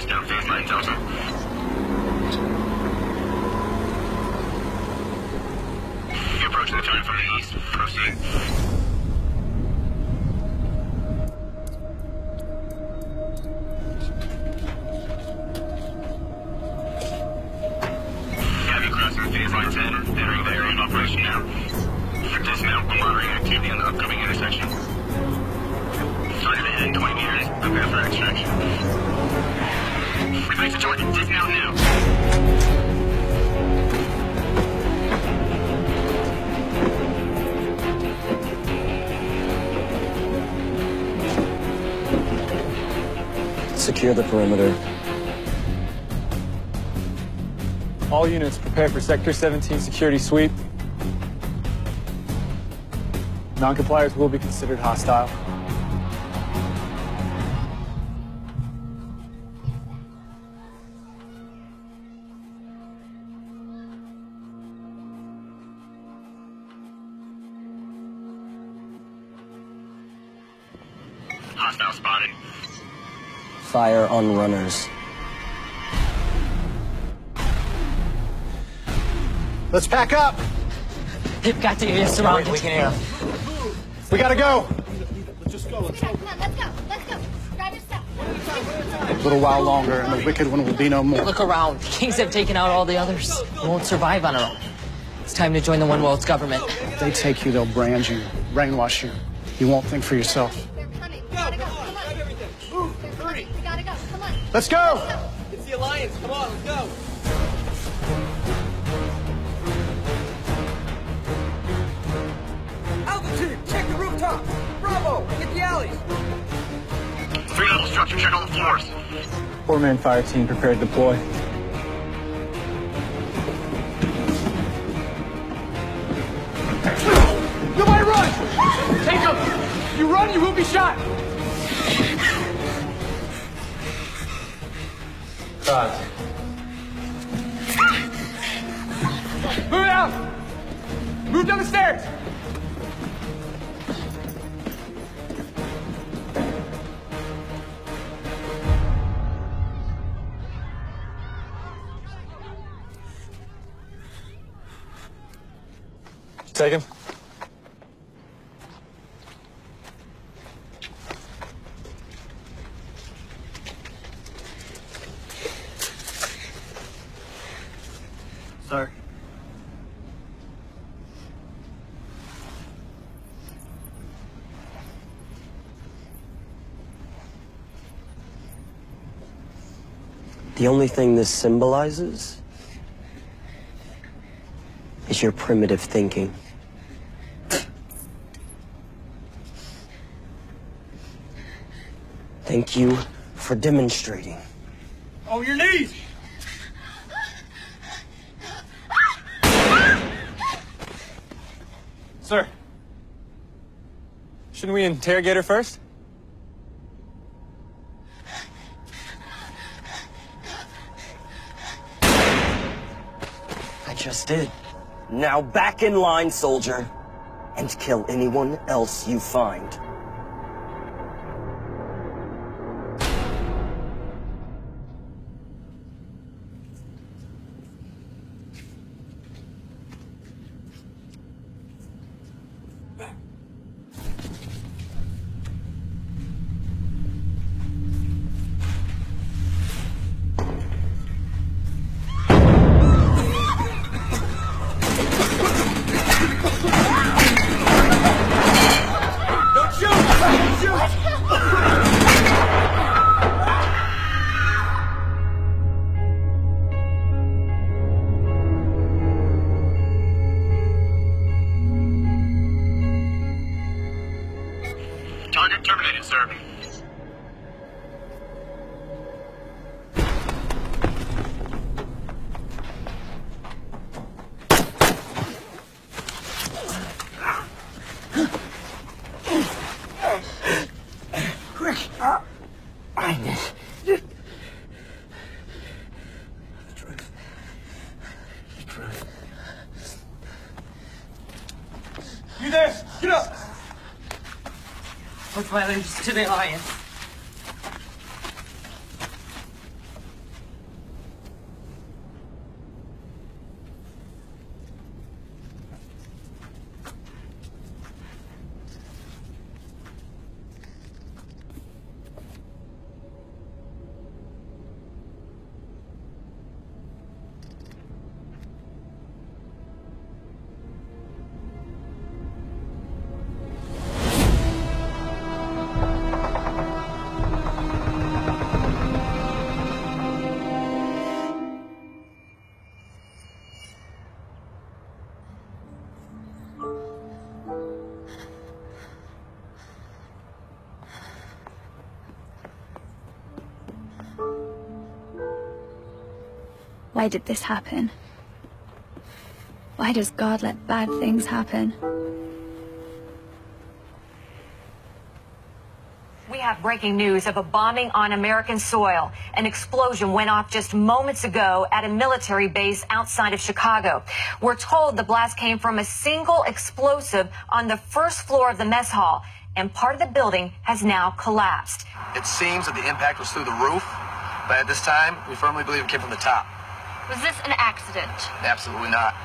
Scout phase 9 Delta. You're approaching the target from the east. Proceed. Heavy crossing phase line 10. Entering the area of operation now. For dismount, we're monitoring activity on the upcoming intersection. Target ahead in 20 meters. Prepare for extraction. Replace the target. Dismount now. Secure the perimeter. All units prepare for Sector 17 security sweep. Non-compliers will be considered hostile. Hostile spotted. Fire on runners. Let's pack up! They've got to get us surrounded. We can hear them. We gotta go! Let's just go. Let's go. Come on, let's go. Let's go. Drive yourself. A little while longer, and the wicked one will be no more. Look around. The Kings have taken out all the others. We won't survive on our own. It's time to join the One World's government. If they take you, they'll brand you, brainwash you. You won't think for yourself. They're coming. We gotta go. Come on. Move! They're Hurry! coming. We gotta go. Come on. Let's go! It's the Alliance. Come on, let's go. Altitude! Check the rooftop! Bravo! Hit the alleys! 3-level structure. Check all the floors. 4-man fire team prepared to deploy. Nobody run! Take them! You run, you will be shot! Move out! Move down the stairs! Take him. Sir. The only thing this symbolizes is your primitive thinking. Thank you for demonstrating. On your knees! Sir. Shouldn't we interrogate her first? I just did. Now back in line, soldier, and kill anyone else you find. Target terminated, sir. Quick! I need the truth. The truth. You there? Get up! With my allegiance to the Alliance. Why did this happen? Why does God let bad things happen? We have breaking news of a bombing on American soil. An explosion went off just moments ago at a military base outside of Chicago. We're told the blast came from a single explosive on the first floor of the mess hall, and part of the building has now collapsed. It seems that the impact was through the roof, but at this time, we firmly believe it came from the top. Was this an accident? Absolutely not.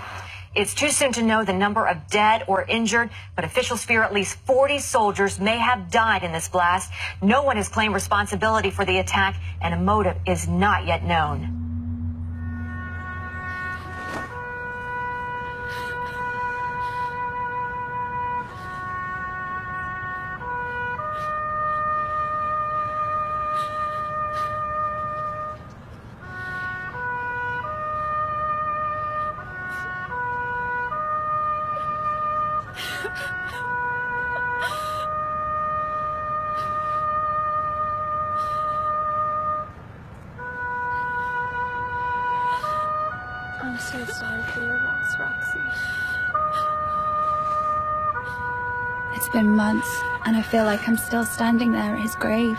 It's too soon to know the number of dead or injured, but officials fear at least 40 soldiers may have died in this blast. No one has claimed responsibility for the attack, and a motive is not yet known. I'm so sorry for your loss, Roxy. It's been months, and I feel like I'm still standing there at his grave.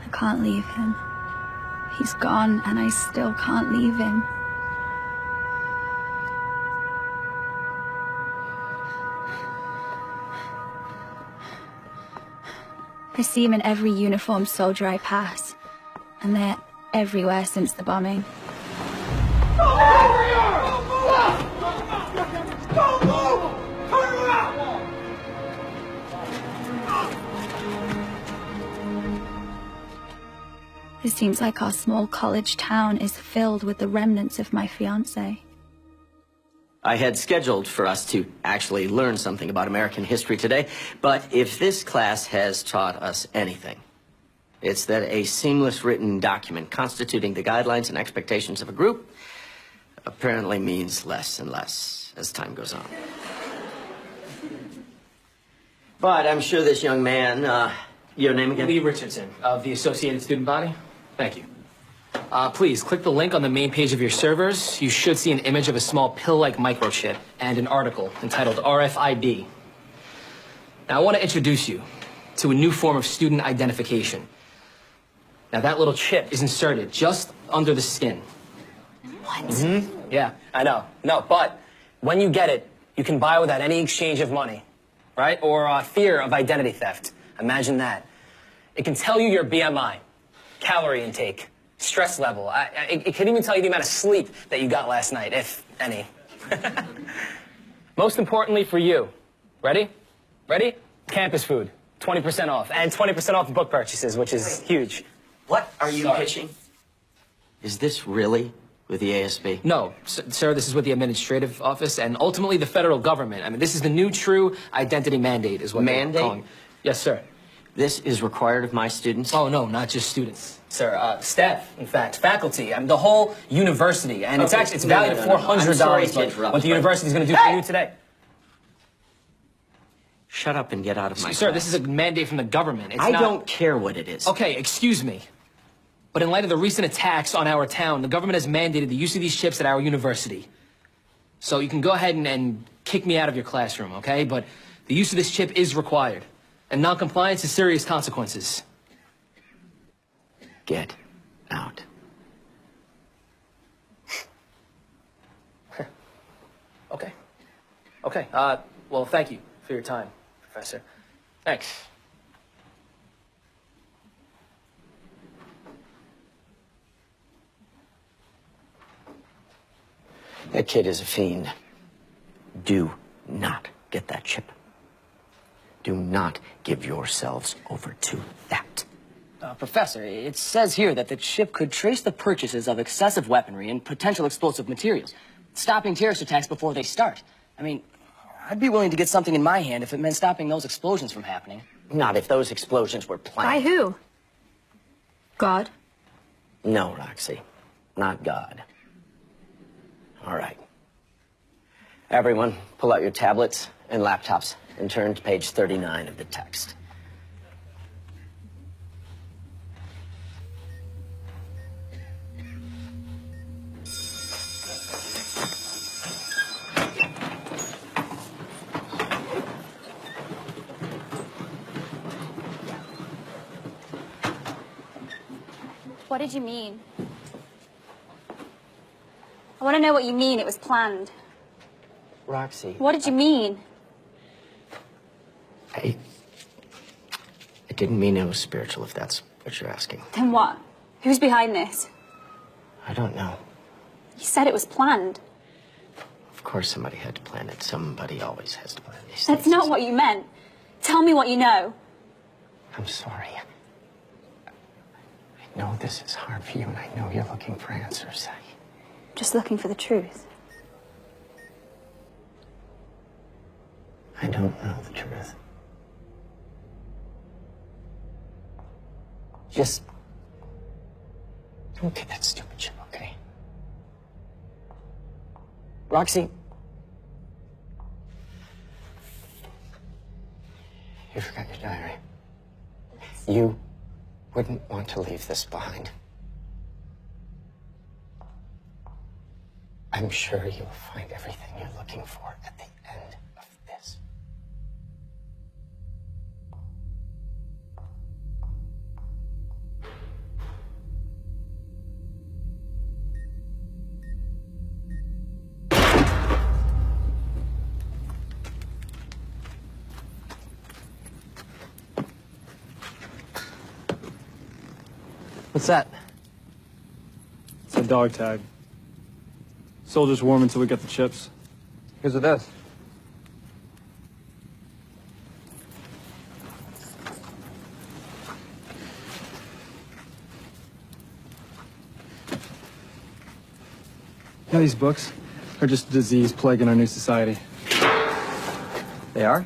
I can't leave him. He's gone, and I still can't leave him. I see him in every uniformed soldier I pass, and they're everywhere since the bombing. It seems like our small college town is filled with the remnants of my fiancé. I had scheduled for us to actually learn something about American history today, but if this class has taught us anything, it's that a seamless written document constituting the guidelines and expectations of a group apparently means less and less as time goes on. But I'm sure this young man, your name again? Lee Richardson of the Associated Student Body. Thank you. Please, click the link on the main page of your servers. You should see an image of a small pill-like microchip and an article entitled RFID. Now, I want to introduce you to a new form of student identification. Now, that little chip is inserted just under the skin. What? Mm-hmm. Yeah, I know. No, but when you get it, you can buy without any exchange of money, right? Or fear of identity theft. Imagine that. It can tell you your BMI, calorie intake, stress level. It can even tell you the amount of sleep that you got last night, if any. Most importantly for you, ready? Ready? Campus food, 20% off, and 20% off book purchases, which is huge. What are you pitching? Is this really with the ASB? No, sir, this is with the administrative office and ultimately the federal government. I mean, this is the new true identity mandate is what they're calling it. Yes, sir. This is required of my students? Oh, no, not just students, sir. Staff, in fact, faculty, I mean, the whole university. And it's actually, it's valued at $400, but what the university is going to do for you today. Shut up and get out of my Sir, class. this is a mandate from the government. I don't care what it is. Okay, excuse me. But in light of the recent attacks on our town, the government has mandated the use of these chips at our university. So you can go ahead and kick me out of your classroom, okay? But the use of this chip is required. And non-compliance has serious consequences. Get out. Okay. Okay, well, thank you for your time, Professor. Thanks. That kid is a fiend. Do not get that chip. Do not give yourselves over to that. Professor, it says here that the chip could trace the purchases of excessive weaponry and potential explosive materials, stopping terrorist attacks before they start. I mean, I'd be willing to get something in my hand if it meant stopping those explosions from happening. Not if those explosions were planned. By who? God? No, Roxy. Not God. All right. Everyone, pull out your tablets and laptops and turn to page 39 of the text. What did you mean? I want to know what you mean it was planned. Roxy. What did you mean? I didn't mean it was spiritual, if that's what you're asking. Then what? Who's behind this? I don't know. You said it was planned. Of course somebody had to plan it. Somebody always has to plan these That's things. not what you meant. Tell me what you know. I'm sorry. I know this is hard for you, and I know you're looking for answers. Just looking for the truth. I don't know the truth. Just don't get that stupid shit, okay? Roxy. You forgot your diary. You wouldn't want to leave this behind. I'm sure you'll find everything you're looking for at the end of this. What's that? It's a dog tag. Soldiers warm until we get the chips. Here's what this. Yeah, these books are just a disease plaguing our new society. They are?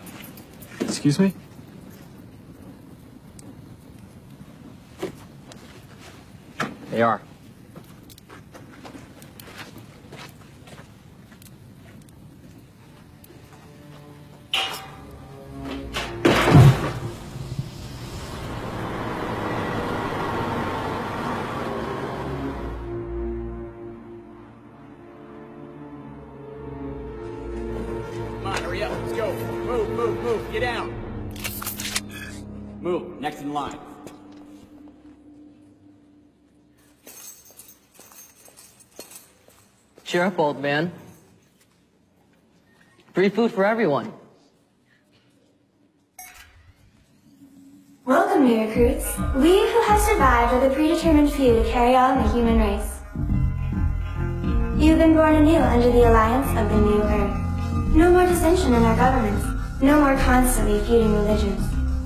Excuse me? They are. Come on, hurry up. Let's go. Move, move, move. Get down. Move. Next in line. Cheer up, old man. Free food for everyone. Welcome, new recruits. We who have survived are the predetermined few to carry on the human race. You've been born anew under the alliance of the new Earth. No more dissension in our governments. No more constantly feuding religions.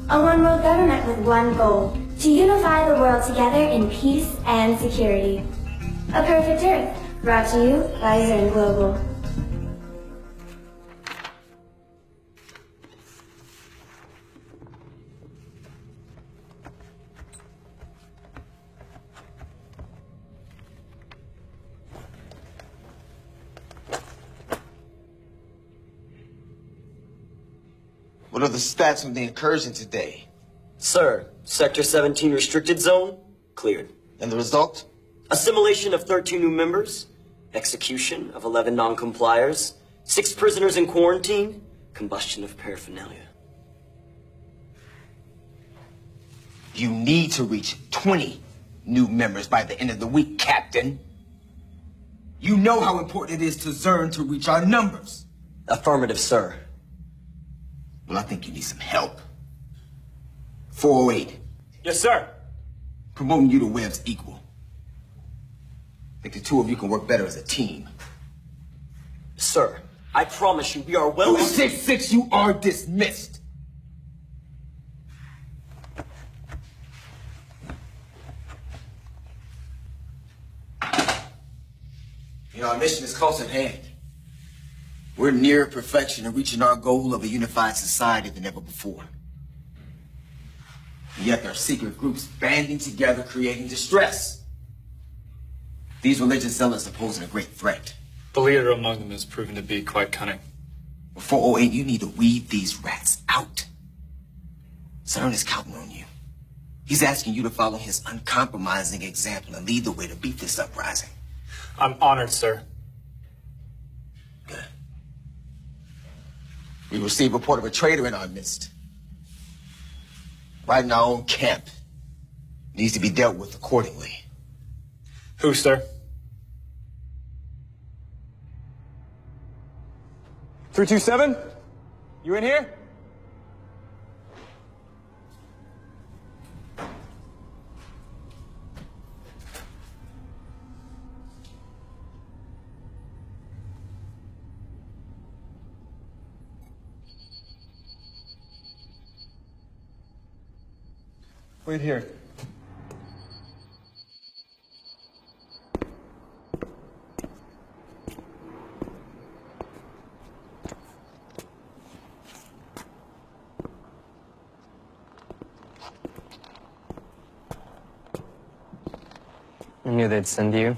A one-world government with one goal: to unify the world together in peace and security. A perfect Earth, brought to you by Zern Global. What are the stats of the incursion today? Sir, Sector 17 restricted zone, cleared. And the result? Assimilation of 13 new members, execution of 11 non-compliers, 6 prisoners in quarantine, combustion of paraphernalia. You need to reach 20 new members by the end of the week, Captain. You know how important it is to Zern to reach our numbers. Affirmative, sir. Well, I think you need some help. 408. Yes, sir. Promoting you to Webb's equal. I think the two of you can work better as a team. Sir, I promise you we are well... 266, you are dismissed. You know, our mission is close at hand. We're near perfection in reaching our goal of a unified society than ever before. And yet there are secret groups banding together, creating distress. These religious zealots are posing a great threat. The leader among them has proven to be quite cunning. For 408, you need to weed these rats out. Zern is counting on you. He's asking you to follow his uncompromising example and lead the way to beat this uprising. I'm honored, sir. Good. We received a report of a traitor in our midst. Right in our own camp. Needs to be dealt with accordingly. Who, sir? 327? You in here? Wait here. I knew they'd send you.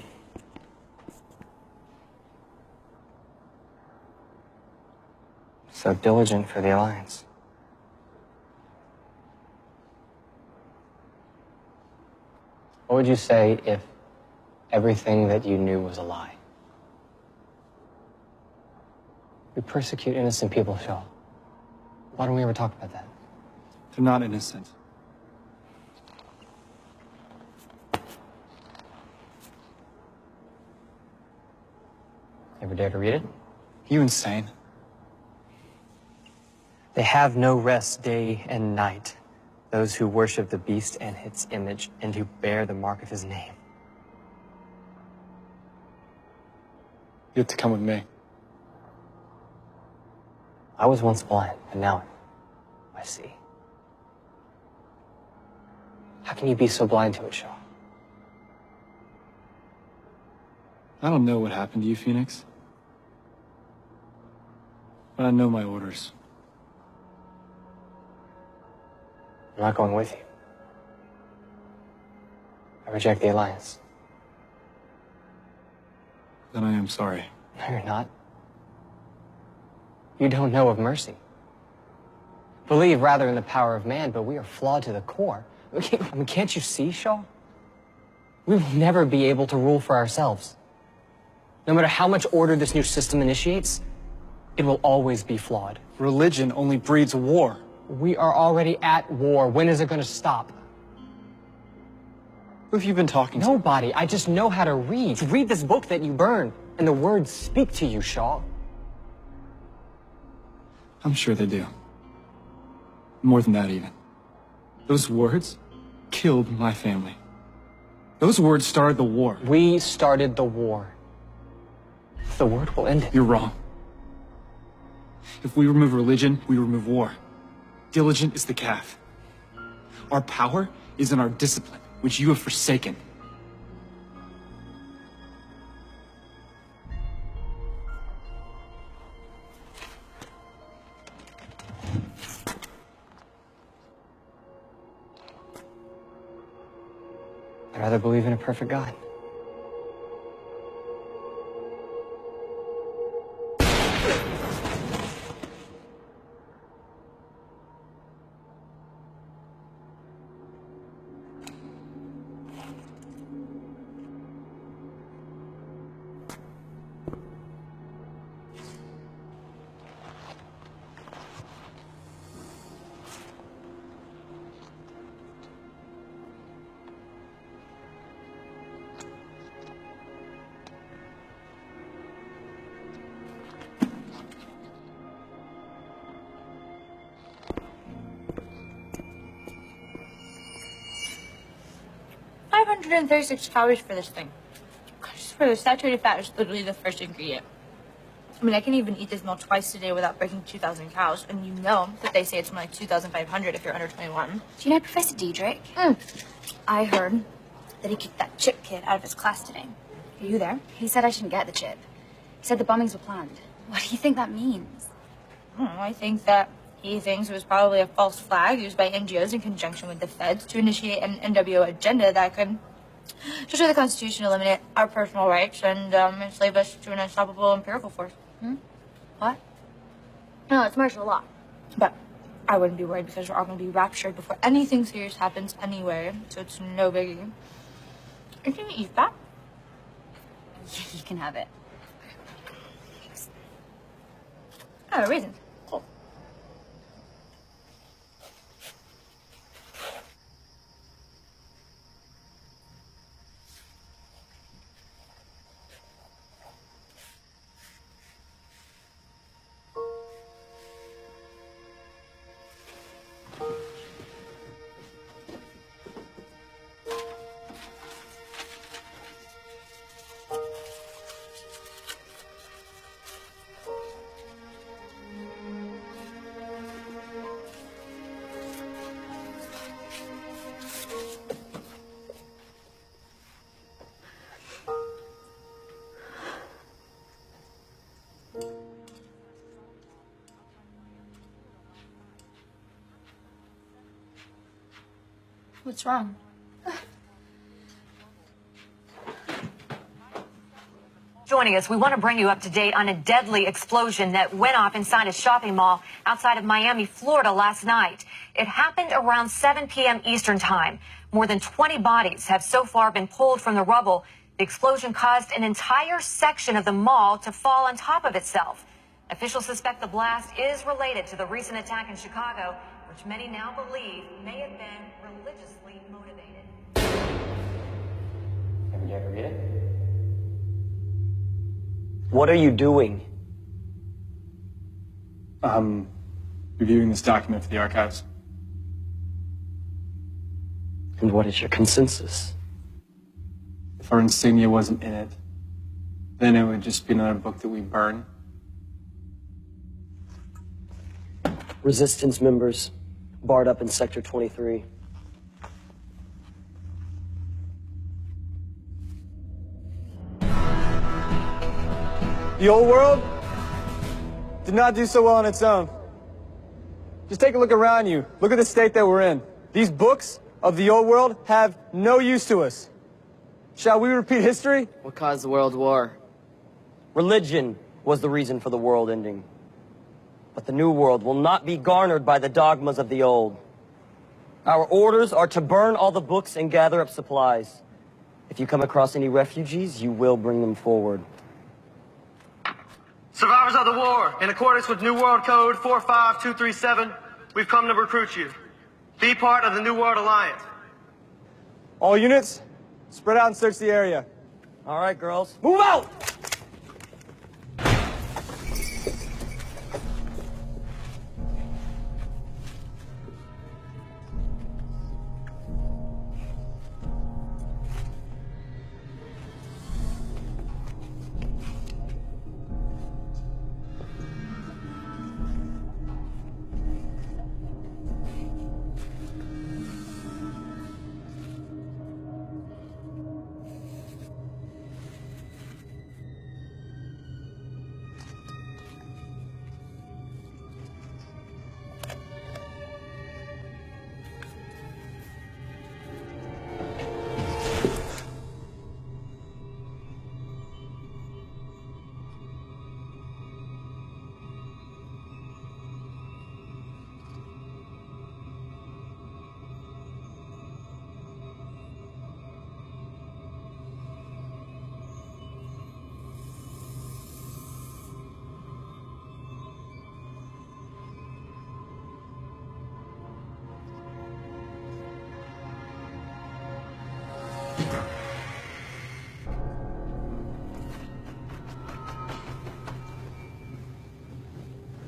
So diligent for the Alliance. What would you say if everything that you knew was a lie? We persecute innocent people, Shaw. Why don't we ever talk about that? They're not innocent. Ever dare to read it? You insane? They have no rest day and night, those who worship the beast and its image, and who bear the mark of his name. You have to come with me. I was once blind, but now I see. How can you be so blind to it, Shaw? I don't know what happened to you, Phoenix. But I know my orders. I'm not going with you. I reject the Alliance. Then I am sorry. No, you're not. You don't know of mercy. Believe rather in the power of man, but we are flawed to the core. I mean, can't you see, Shaw? We will never be able to rule for ourselves. No matter how much order this new system initiates, it will always be flawed. Religion only breeds war. We are already at war. When is it going to stop? Who have you been talking to? Nobody. I just know how to read. Read this book that you burned, and the words speak to you, Shaw. I'm sure they do. More than that, even. Those words killed my family. Those words started the war. We started the war. The word will end it. You're wrong. If we remove religion, we remove war. Diligent is the calf. Our power is in our discipline, which you have forsaken. I'd rather believe in a perfect God. $536 calories for this thing. Just for the saturated fat is literally the first ingredient. I mean, I can even eat this meal twice a day without breaking 2,000 calories, and you know that they say it's more like 2,500 if you're under 21. Do you know Professor Diedrich? I heard that he kicked that chip kid out of his class today. Were you there? He said I shouldn't get the chip. He said the bombings were planned. What do you think that means? I think that he thinks it was probably a false flag used by NGOs in conjunction with the feds to initiate an NWO agenda that could destroy the Constitution, eliminate our personal rights, and enslave us to an unstoppable empirical force. What? No, it's martial law. But I wouldn't be worried because we're all going to be raptured before anything serious happens anyway, so it's no biggie. Can you eat that? Yeah, you can have it. Oh, reasons. Cool. What's wrong? Joining us, we want to bring you up to date on a deadly explosion that went off inside a shopping mall outside of Miami, Florida last night. It happened around 7 p.m. Eastern Time. More than 20 bodies have so far been pulled from the rubble. The explosion caused an entire section of the mall to fall on top of itself. Officials suspect the blast is related to the recent attack in Chicago, which many now believe may have been religiously motivated. Have you ever read it? What are you doing? Reviewing this document for the archives. And what is your consensus? If our insignia wasn't in it, then it would just be another book that we burn. Resistance members barred up in Sector 23. The old world did not do so well on its own. Just take a look around you. Look at the state that we're in. These books of the old world have no use to us. Shall we repeat history? What caused the World War? Religion was the reason for the world ending. But the new world will not be garnered by the dogmas of the old. Our orders are to burn all the books and gather up supplies. If you come across any refugees, you will bring them forward. Survivors of the war, in accordance with New World Code 45237, we've come to recruit you. Be part of the New World Alliance. All units, spread out and search the area. All right, girls, move out!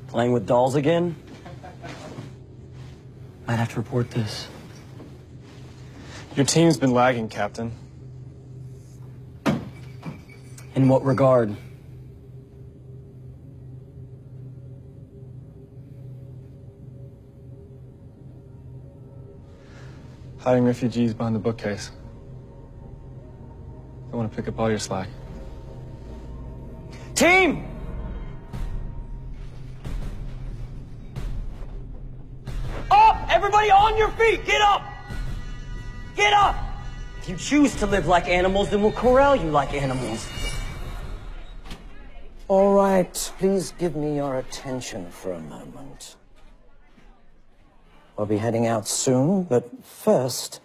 Playing with dolls again? Might have to report this. Your team's been lagging, Captain. In what regard? Hiding refugees behind the bookcase. I want to pick up all your slack. Team! Up! Everybody on your feet! Get up! Get up! If you choose to live like animals, then we'll corral you like animals. All right, please give me your attention for a moment. We'll be heading out soon, but first,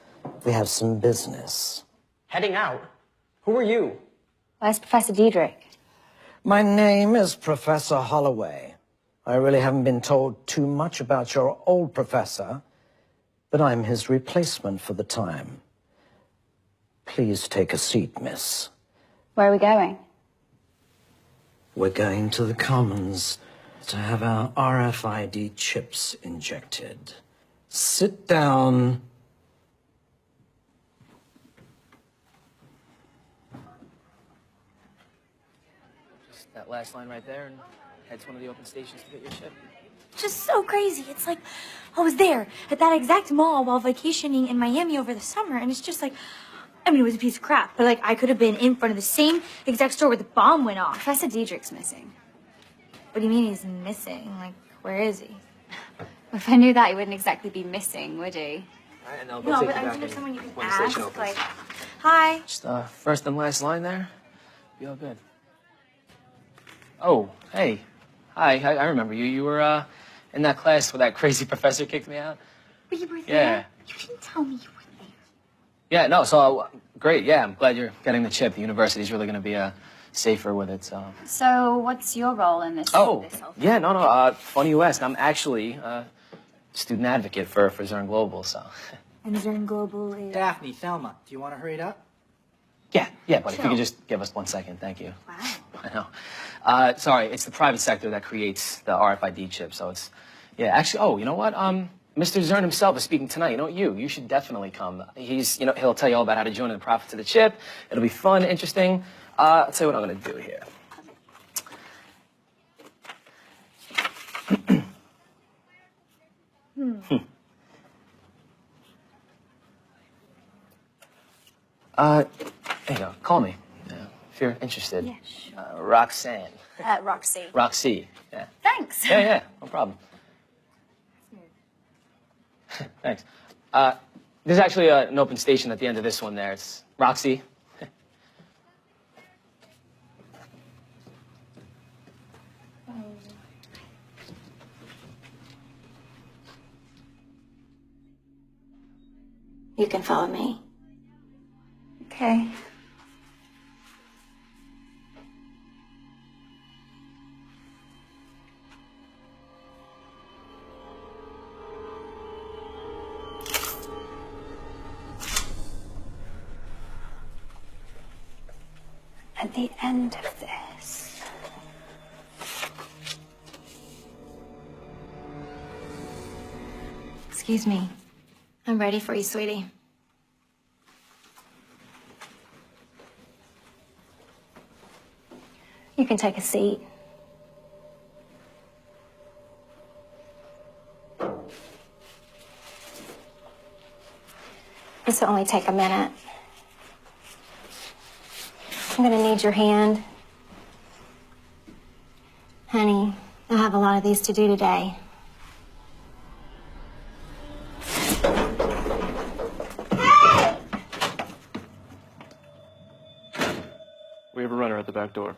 we have some business. Heading out? Who are you? Where's Professor Diedrich? My name is Professor Holloway. I really haven't been told too much about your old professor, but I'm his replacement for the time. Please take a seat, miss. Where are we going? We're going to the Commons to have our RFID chips injected. Sit down. Just that last line right there, and head to one of the open stations to get your chip. Just so crazy. It's like I was there at that exact mall while vacationing in Miami over the summer, and it's just like, I mean, it was a piece of crap, but like I could have been in front of the same exact store where the bomb went off. Professor Diedrich's missing. What do you mean he's missing? Like, where is he? If I knew that, he wouldn't exactly be missing, would he? Right, and I'll No, take but you I back think there's in someone you can when the station ask. opens. Like, hi. Just first and last line there. Be all good. Oh, hey. Hi, I remember you. You were in that class where that crazy professor kicked me out. But you were Yeah. there. You didn't tell me you were there. Yeah, no, so great. Yeah, I'm glad you're getting the chip. The university's really going to be safer with it, so. So, what's your role in this? Oh, this whole yeah, no. Funny you ask. I'm actually student advocate for Zern Global, so. And Zern Global is... Daphne, Thelma, do you want to hurry it up? Yeah, but if you Sure. could just give us 1 second, thank you. Wow. I know. Sorry, it's the private sector that creates the RFID chip, so it's, yeah, actually, oh, you know what? Mr. Zern himself is speaking tonight. You know what, you should definitely come. He'll tell you all about how to join the profits of the chip. It'll be fun, interesting. I'll tell you what I'm gonna do here. There you go. Call me if you're interested. Yeah, sure. Roxanne. Roxy. Roxy. Yeah. Thanks. Yeah. No problem. Thanks. There's actually an open station at the end of this one there. It's Roxy. You can follow me. Okay. At the end of this... Excuse me. I'm ready for you, sweetie. You can take a seat. This will only take a minute. I'm gonna need your hand. Honey, I have a lot of these to do today. We have a runner at the back door.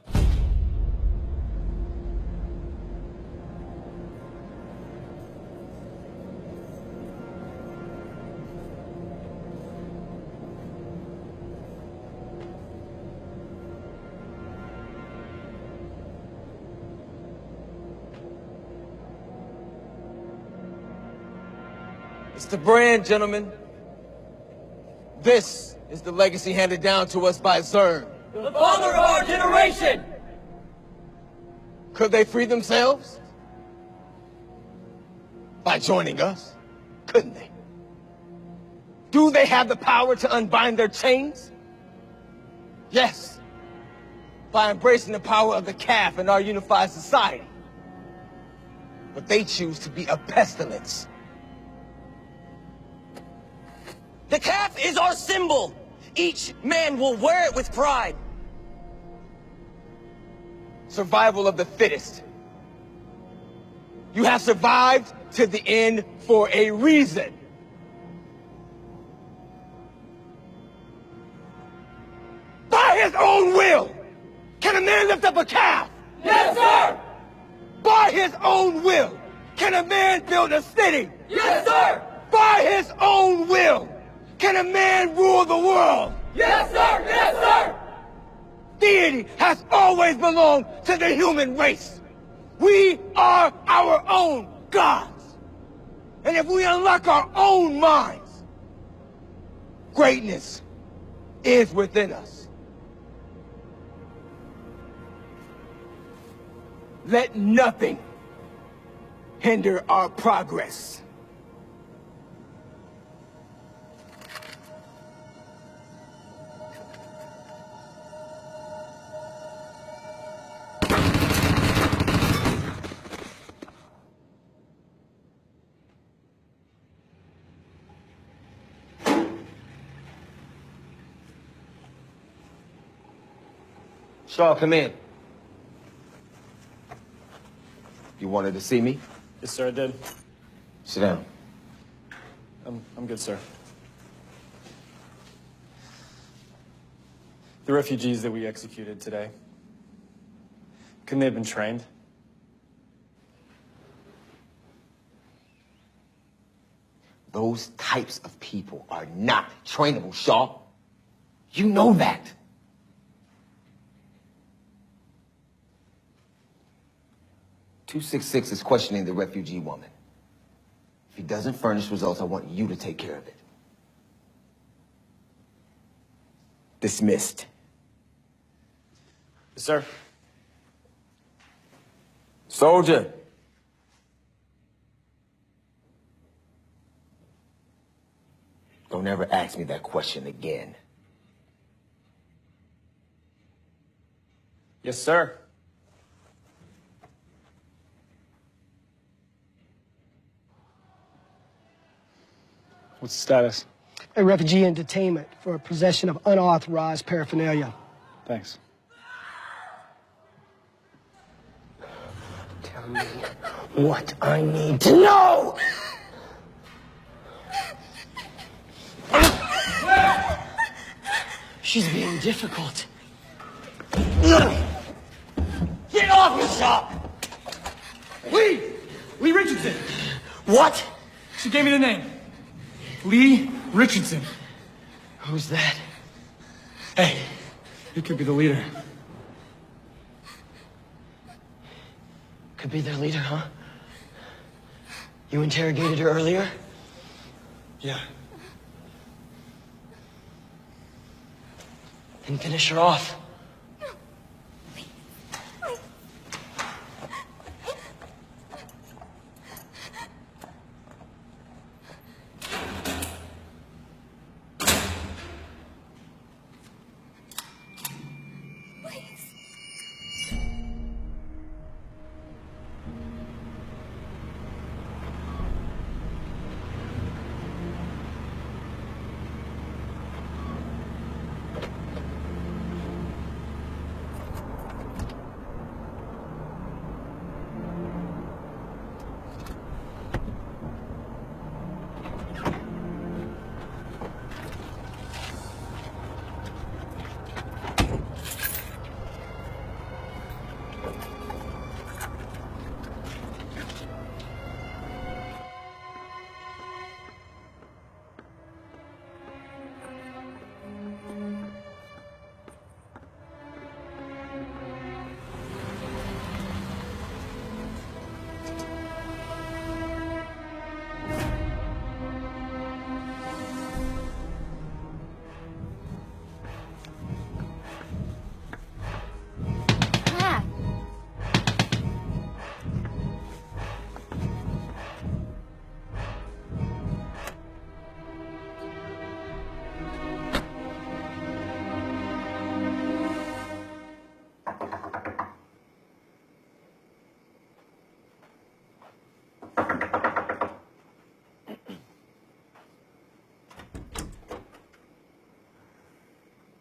It's the brand, gentlemen. This is the legacy handed down to us by Zern. The father of our generation! Could they free themselves? By joining us? Couldn't they? Do they have the power to unbind their chains? Yes. By embracing the power of the calf in our unified society. But they choose to be a pestilence. The calf is our symbol! Each man will wear it with pride. Survival of the fittest. You have survived to the end for a reason. By his own will, can a man lift up a calf? Yes, sir! By his own will, can a man build a city? Yes, sir! By his own will, can a man rule the world? Yes, sir! Yes, sir! Deity has always belonged to the human race. We are our own gods. And if we unlock our own minds, greatness is within us. Let nothing hinder our progress. Shaw, come in. You wanted to see me? Yes, sir, I did. Sit down. I'm good, sir. The refugees that we executed today, couldn't they have been trained? Those types of people are not trainable, Shaw. You know that. "266 is questioning the refugee woman. If he doesn't furnish results, I want you to take care of it." Dismissed. Yes, sir. Soldier. Don't ever ask me that question again. Yes, sir. What's the status? A refugee in detainment for possession of unauthorized paraphernalia. Thanks. Tell me what I need to know! She's being difficult. Get off me, Shaw! Lee Richardson! What? She gave me the name. Lee Richardson. Who's that? Hey, he could be the leader. Could be their leader, huh? You interrogated her earlier? Yeah. Then finish her off.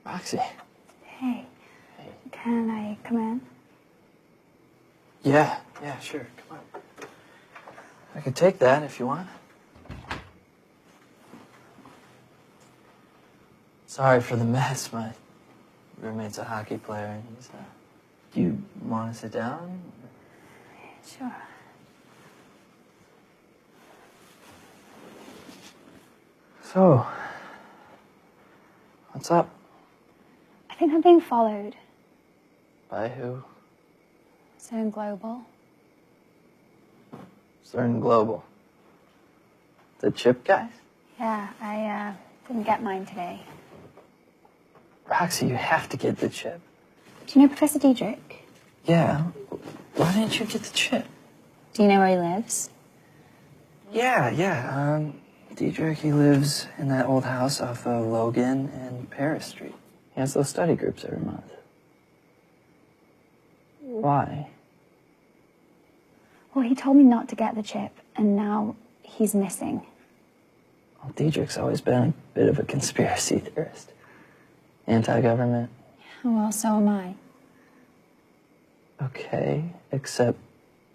Roxy. Hey. Can I come in? Yeah, sure. Come on. I could take that if you want. Sorry for the mess. My roommate's a hockey player, and he's. Do you want to sit down? Sure. So, what's up? I think I'm being followed. By who? Certain Global. Certain Global. The chip guys? Yeah, I didn't get mine today. Roxy, you have to get the chip. Do you know Professor Diedrich? Yeah. Why didn't you get the chip? Do you know where he lives? Yeah. Diedrich, he lives in that old house off of Logan and Paris Street. He has those study groups every month. Why? Well, he told me not to get the chip, and now he's missing. Well, Diedrich's always been a bit of a conspiracy theorist. Anti-government. Well, so am I. Okay, except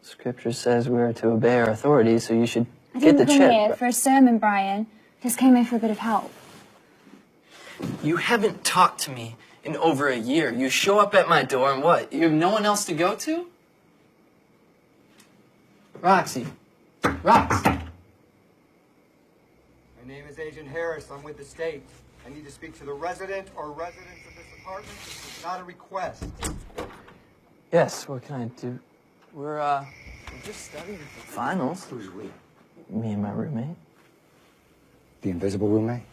Scripture says we are to obey our authorities, so you should I Get the didn't come chip. here for a sermon, Brian. Just came here for a bit of help. You haven't talked to me in over a year. You show up at my door and what? You have no one else to go to? Roxy. Rox. My name is Agent Harris. I'm with the state. I need to speak to the resident or residents of this apartment. This is not a request. Yes, what can I do? We're just studying for finals. Who's we? Me and my roommate. The invisible roommate?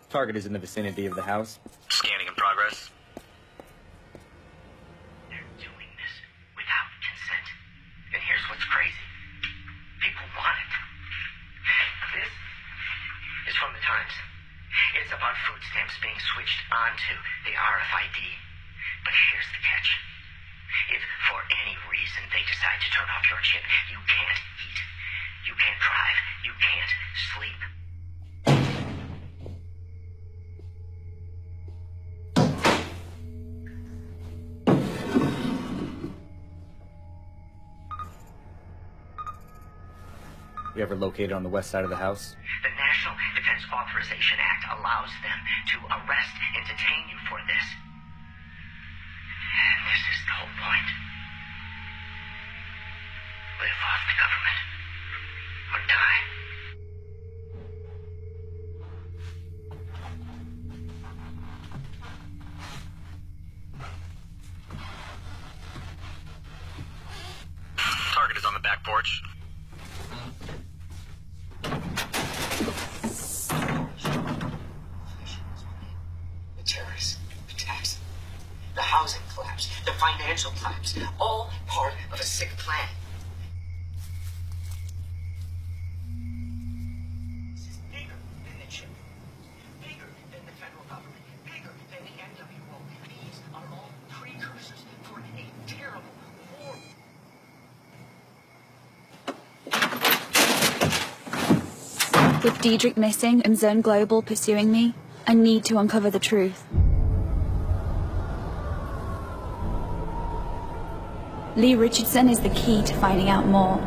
Target is in the vicinity of the house. Scanning in progress. They're doing this without consent. And here's what's crazy. People want it. This is from the Times. It's about food stamps being switched onto the RFID. But here's the catch. If for any reason they decide to turn off your chip, you can't eat. You can't drive. You can't sleep. You ever located on the west side of the house? The National Defense Authorization Act allows them to arrest and detain you for this. And this is the whole point. Live off the government or die. Target is on the back porch. The terrorist attacks, the housing collapse, the financial collapse, all part of a sick plan. This is bigger than the chip, bigger than the federal government, bigger than the NWO. These are all precursors for a terrible war. With Diedrich missing and Zone Global pursuing me, I need to uncover the truth. Lee Richardson is the key to finding out more.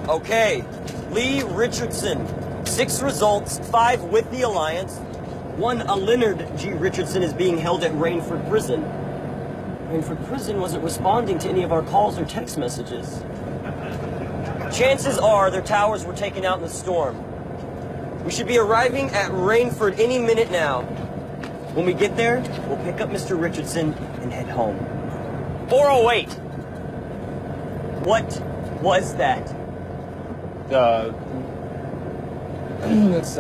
Okay, Lee Richardson. 6 results, 5 with the Alliance. One, a Leonard G. Richardson is being held at Rainford Prison. Rainford Prison wasn't responding to any of our calls or text messages. Chances are their towers were taken out in the storm. We should be arriving at Rainford any minute now. When we get there, we'll pick up Mr. Richardson and head home. 408! What was that? It's,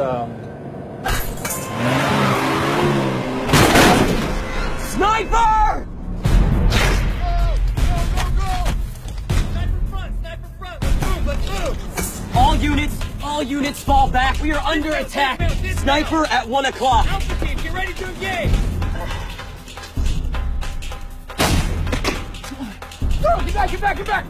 Sniper! All units fall back. We are under attack. Sniper at 1 o'clock. Alpha team, get ready to engage! Go! Get back, get back, get back!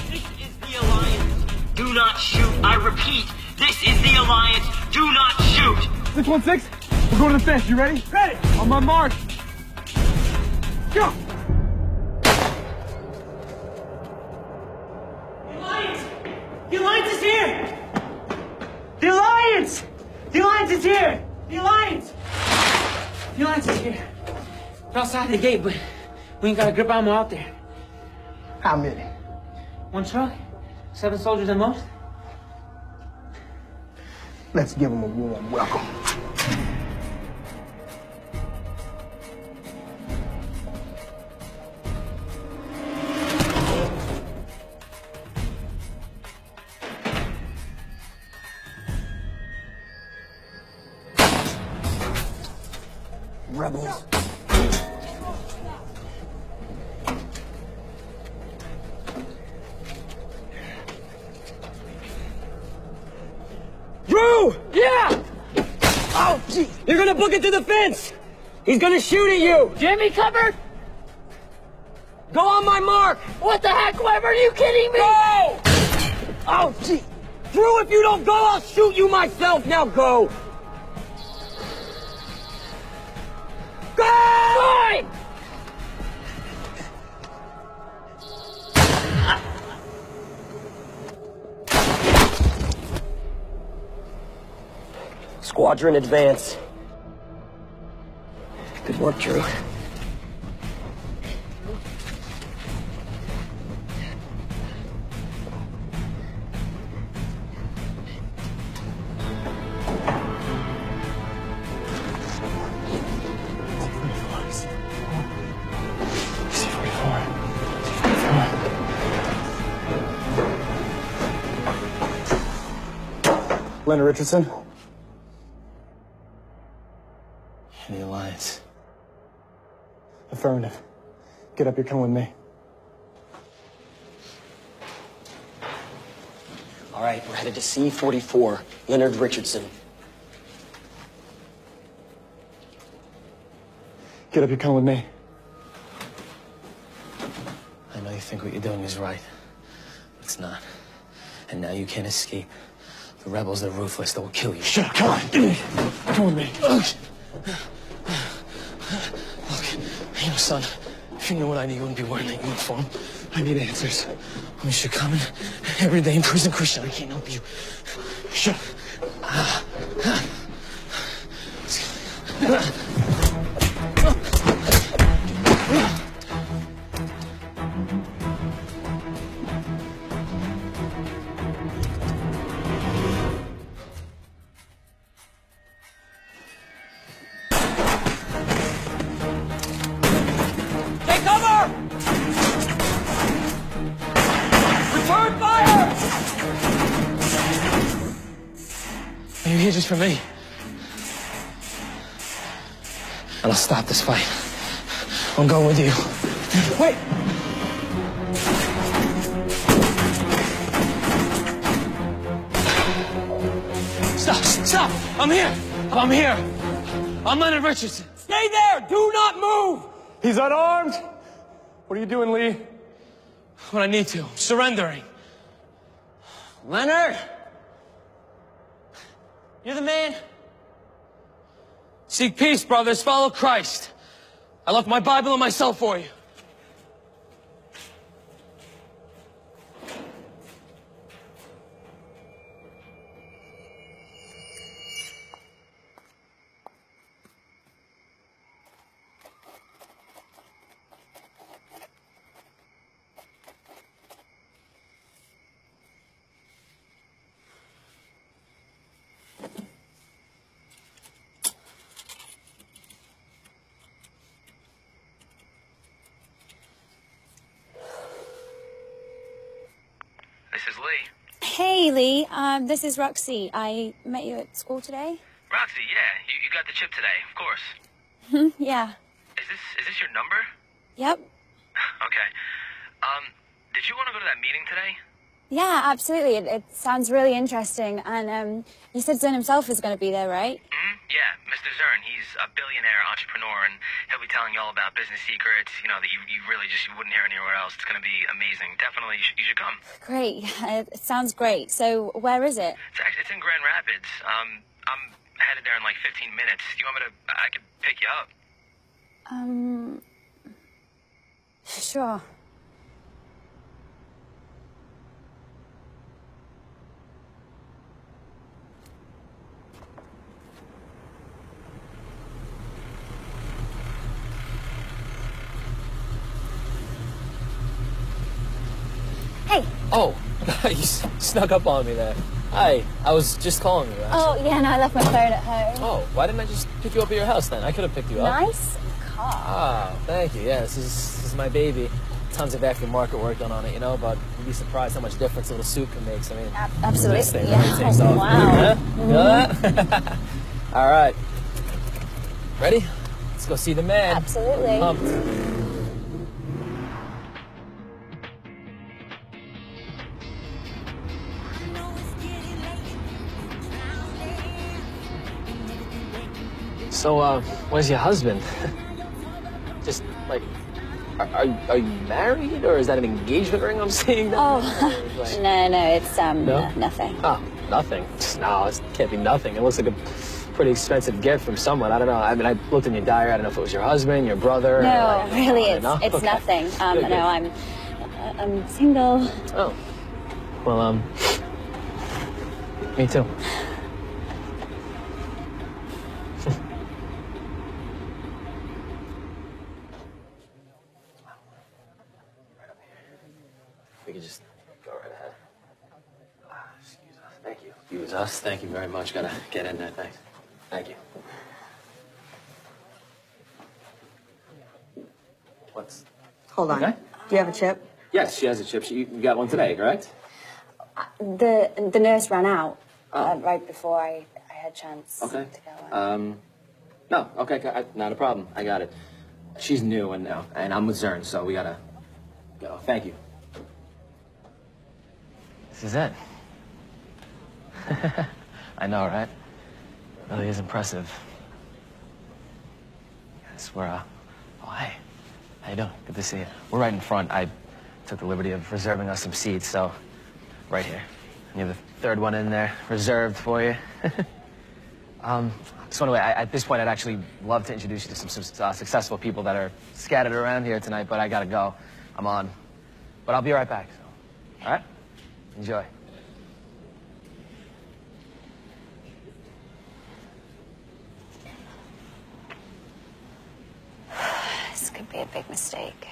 This is the Alliance. Do not shoot. I repeat, this is the Alliance. Do not shoot. 616, we're going to the fence. You ready? Ready! On my mark. Go! The Alliance is here! The Alliance! The Alliance is here! The Alliance! The Alliance is here. We're outside the gate, but we ain't got a grip ammo out there. How many? 1 truck, 7 soldiers at most. Let's give them a warm welcome. Rebels. Drew! Yeah! Oh, gee! You're gonna book it through the fence! He's gonna shoot at you! Jimmy covered? Go on my mark! What the heck, Weber? Are you kidding me? Go! Oh, gee! Drew, if you don't go, I'll shoot you myself! Now go! Go! Fine! Squadron advance. Good work, Drew. Leonard Richardson. The Alliance. Affirmative. Get up, you're coming with me. All right, we're headed to C-44, Leonard Richardson. Get up, you're coming with me. I know you think what you're doing is right. But it's not. And now you can't escape. The rebels, they're ruthless. They will kill you. Shut up, come on. Come with me. Look, you know, son, if you knew what I need, you wouldn't be wearing that uniform. I need answers. I mean, you're coming every day in prison, Christian. I can't help you. Shut up. Take cover! Return fire! Are you here just for me? And I'll stop this fight. I'm going with you. Wait! Stop! Stop! I'm here! I'm here! I'm Leonard Richardson. Stay there! Do not move! He's unarmed! What are you doing, Lee? When I need to. I'm surrendering. Leonard! You're the man. Seek peace, brothers. Follow Christ. I left my Bible and myself for you. This is Lee. Hey, Lee. This is Roxy. I met you at school today. Roxy, yeah, you got the chip today, of course. Yeah. Is this your number? Yep. Okay. Did you want to go to that meeting today? Yeah, absolutely. It sounds really interesting. And you said Zern himself is going to be there, right? Yeah, Mr. Zern, he's a billionaire entrepreneur, and he'll be telling you all about business secrets, you know, that you really just wouldn't hear anywhere else. It's going to be amazing. Definitely, you should come. Great. It sounds great. So where is it? It's in Grand Rapids. I'm headed there in like 15 minutes. Do you want me to, I could pick you up? Sure. Hey. Oh, you snuck up on me there. Hi, I was just calling you, actually. Oh, yeah, no, I left my phone at home. Oh, why didn't I just pick you up at your house then? I could have picked you up. Nice car. Ah, thank you. Yeah, this is my baby. Tons of aftermarket work done on it, you know, but you'd be surprised how much difference a little suit can make. I mean, absolutely. This thing, Yeah. it takes off. Wow. Huh? All right. Ready? Let's go see the man. Absolutely. Pumped. So, where's your husband? Just, like, are you married, or is that an engagement ring I'm seeing? Oh, Like- no, it's, No? nothing. Oh, nothing? No, it can't be nothing. It looks like a pretty expensive gift from someone. I don't know. I mean, I looked in your diary. I don't know if it was your husband, your brother. No, or like, really, no? it's Okay. nothing. Good, good. No, I'm single. Oh. Well, me too. We could just go right ahead. Excuse us. Thank you. Excuse us. Thank you very much. Gotta get in there. Thanks. Thank you. What's... Hold on. Okay. Do you have a chip? Yes, she has a chip. You got one today, correct? The nurse ran out right before I had a chance Okay. to go. No. Okay. Not a problem. I got it. She's new and I'm with Zern, so we gotta go. Thank you. This is it. I know, right? Really is impressive. Yes, we're, oh, hey. How you doing? Good to see you. We're right in front. I took the liberty of reserving us some seats, so right here. And you have the third one in there, reserved for you. So anyway, at this point, I'd actually love to introduce you to some successful people that are scattered around here tonight, but I gotta go. I'm on. But I'll be right back, so. All right? Enjoy. This could be a big mistake.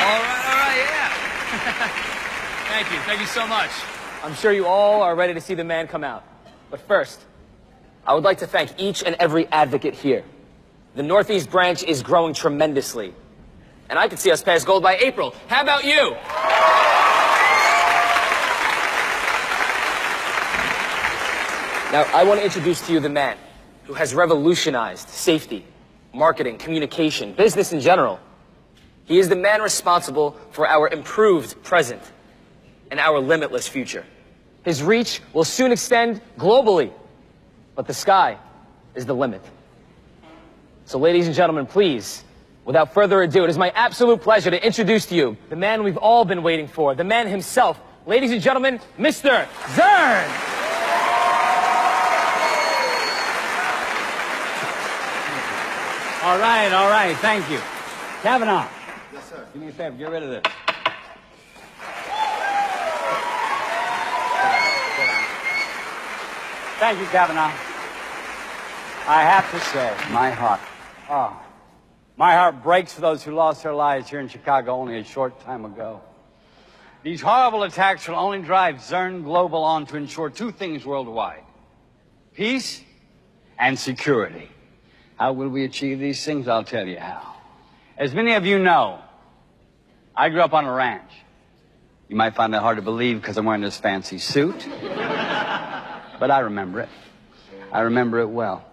All right, yeah. Thank you so much. I'm sure you all are ready to see the man come out. But first, I would like to thank each and every advocate here. The Northeast branch is growing tremendously. And I could see us pass gold by April. How about you? Now, I want to introduce to you the man who has revolutionized safety, marketing, communication, business in general. He is the man responsible for our improved present and our limitless future. His reach will soon extend globally, but the sky is the limit. So ladies and gentlemen, please, without further ado, it is my absolute pleasure to introduce to you the man we've all been waiting for, the man himself. Ladies and gentlemen, Mr. Zern! All right, thank you. Kavanaugh. Yes, sir. Do me a favor, get rid of this. Thank you, Kavanaugh. I have to say, my heart breaks for those who lost their lives here in Chicago only a short time ago. These horrible attacks will only drive Zern Global on to ensure two things worldwide: peace and security. How will we achieve these things? I'll tell you how. As many of you know, I grew up on a ranch. You might find that hard to believe because I'm wearing this fancy suit. But I remember it. I remember it well.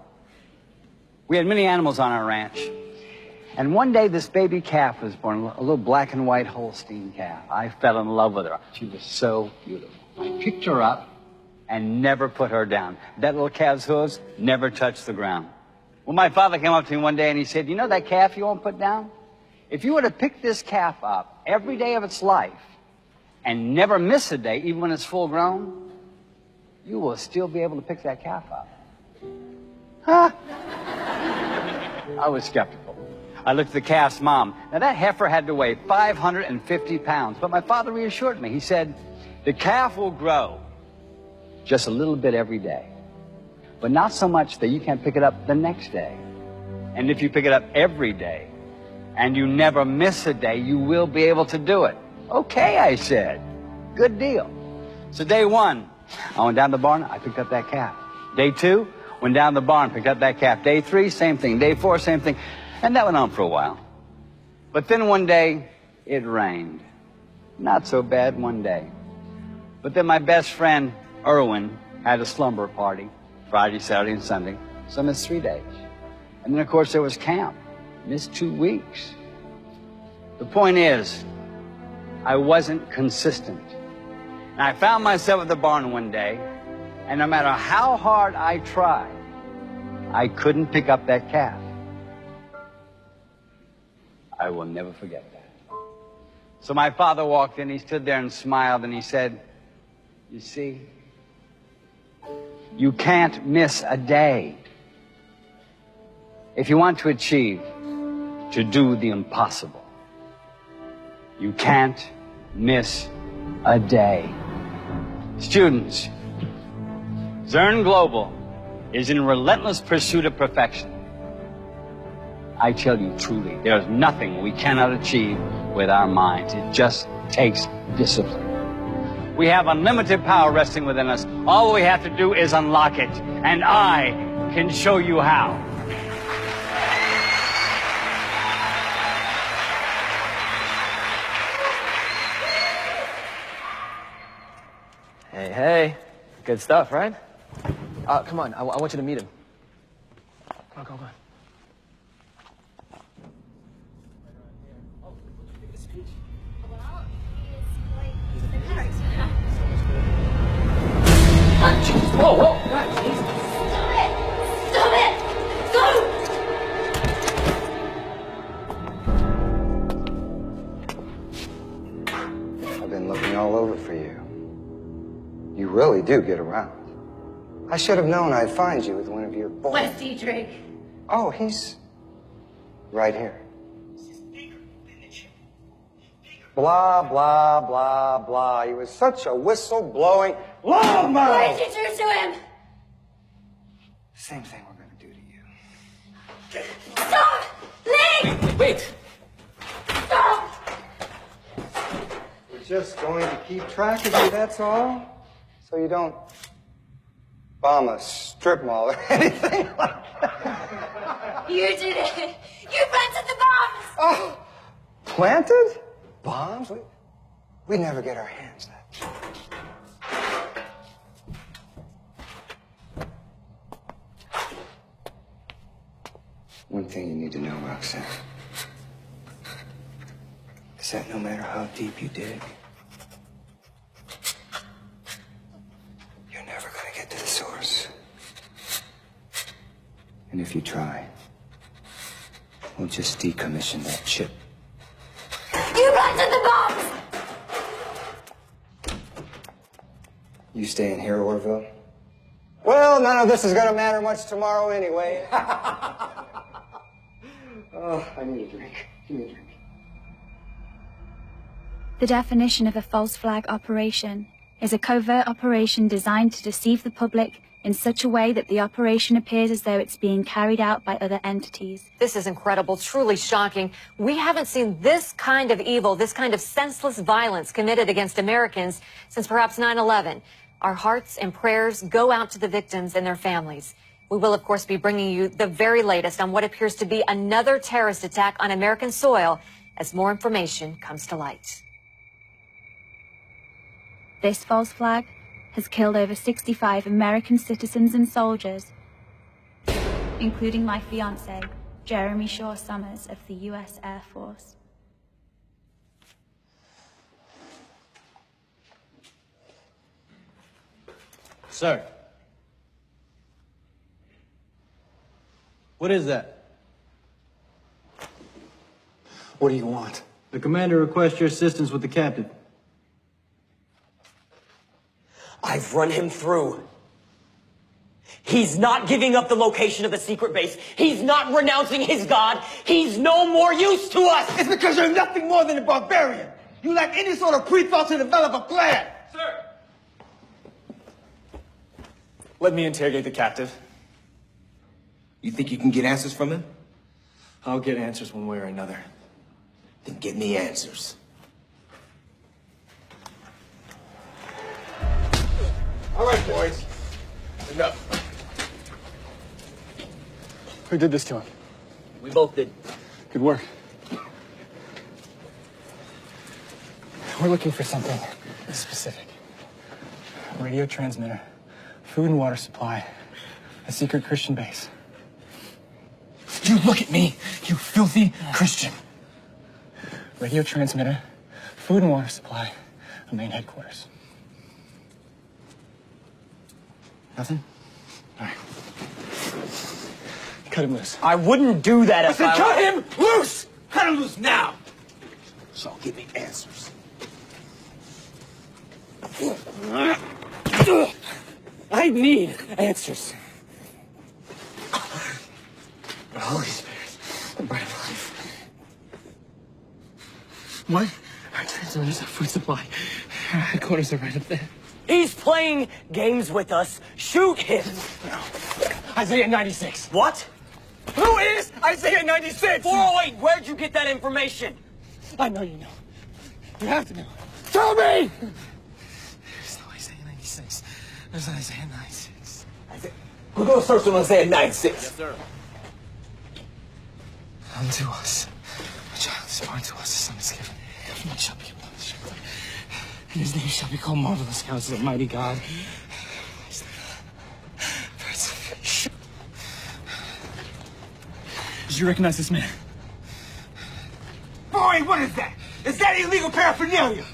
We had many animals on our ranch. And one day this baby calf was born, a little black and white Holstein calf. I fell in love with her. She was so beautiful. I picked her up and never put her down. That little calf's hooves never touched the ground. Well, my father came up to me one day and he said, you know that calf you won't put down? If you were to pick this calf up every day of its life and never miss a day, even when it's full grown, you will still be able to pick that calf up. Huh? I was skeptical. I looked at the calf's mom. Now, that heifer had to weigh 550 pounds, but my father reassured me. He said, the calf will grow just a little bit every day, but not so much that you can't pick it up the next day. And if you pick it up every day and you never miss a day, you will be able to do it. Okay, I said. Good deal. So day one, I went down to the barn, I picked up that calf. Day two, went down to the barn, picked up that calf. Day three, same thing. Day four, same thing. And that went on for a while. But then one day, it rained. Not so bad one day. But then my best friend, Erwin, had a slumber party, Friday, Saturday, and Sunday. So I missed 3 days. And then, of course, there was camp. Missed 2 weeks. The point is, I wasn't consistent. And I found myself at the barn one day, and no matter how hard I tried, I couldn't pick up that calf. I will never forget that. So my father walked in, he stood there and smiled, and he said, you see, you can't miss a day. If you want to achieve, to do the impossible, you can't miss a day. Students, Zern Global is in relentless pursuit of perfection. I tell you truly, there's nothing we cannot achieve with our minds. It just takes discipline. We have unlimited power resting within us. All we have to do is unlock it, and I can show you how. Hey, hey. Good stuff, right? Come on, I want you to meet him. Come on, come on. Whoa, whoa! God, Jesus. Stop it! Stop it! Go! I've been looking all over for you. You really do get around. I should have known I'd find you with one of your boys. Where's Diedrich? Oh, he's right here. Blah, blah, blah, blah. He was such a whistle-blowing loudmouth. What did you do to him? Same thing we're going to do to you. Stop! Leave! Wait! Stop! We're just going to keep track of you, that's all. So you don't bomb a strip mall or anything like that. You did it! You planted the bombs! Oh, planted? Bombs? We never get our hands that. One thing you need to know, Roxanne, is that no matter how deep you dig, you're never going to get to the source. And if you try, we'll just decommission that chip. You planted the bombs! You staying here, Orville? Well, none of this is going to matter much tomorrow anyway. Oh, I need a drink. Give me a drink. The definition of a false flag operation is a covert operation designed to deceive the public in such a way that the operation appears as though it's being carried out by other entities. This is incredible, truly shocking. We haven't seen this kind of evil, this kind of senseless violence committed against Americans since perhaps 9/11. Our hearts and prayers go out to the victims and their families. We will, of course, be bringing you the very latest on what appears to be another terrorist attack on American soil as more information comes to light. This false flag has killed over 65 American citizens and soldiers, including my fiancé, Jeremy Shaw Summers of the U.S. Air Force. Sir. What is that? What do you want? The commander requests your assistance with the captive. I've run him through. He's not giving up the location of the secret base. He's not renouncing his god. He's no more use to us. It's because you're nothing more than a barbarian. You lack any sort of pre-thought to develop a plan. Sir! Let me interrogate the captive. You think you can get answers from him? I'll get answers one way or another. Then get me answers. All right, boys. Enough. Who did this to him? We both did. Good work. We're looking for something specific. A radio transmitter, food and water supply, a secret Christian base. You look at me, you filthy Christian. Radio transmitter, food and water supply, a main headquarters. Nothing? All right. Cut him loose. I wouldn't do that if I... Cut him loose! Cut him loose now! So give me answers. I need answers. The Holy Spirit, the bread of life. What? Our transmitters, our food supply. Our headquarters are right up there. He's playing games with us. Shoot him. No. Isaiah 96. What? Who is Isaiah 96? 408, where'd you get that information? I know you know. You have to know. Tell me! There's no Isaiah 96. There's Isaiah 96. We're going to search on Isaiah 96. Yes, sir. Unto us a child is born, to us a son is given. Government shall be upon his shoulder, and his name shall be called Marvelous Counselor, Mighty God. Did you recognize this man? Boy, what is that? Is that illegal paraphernalia?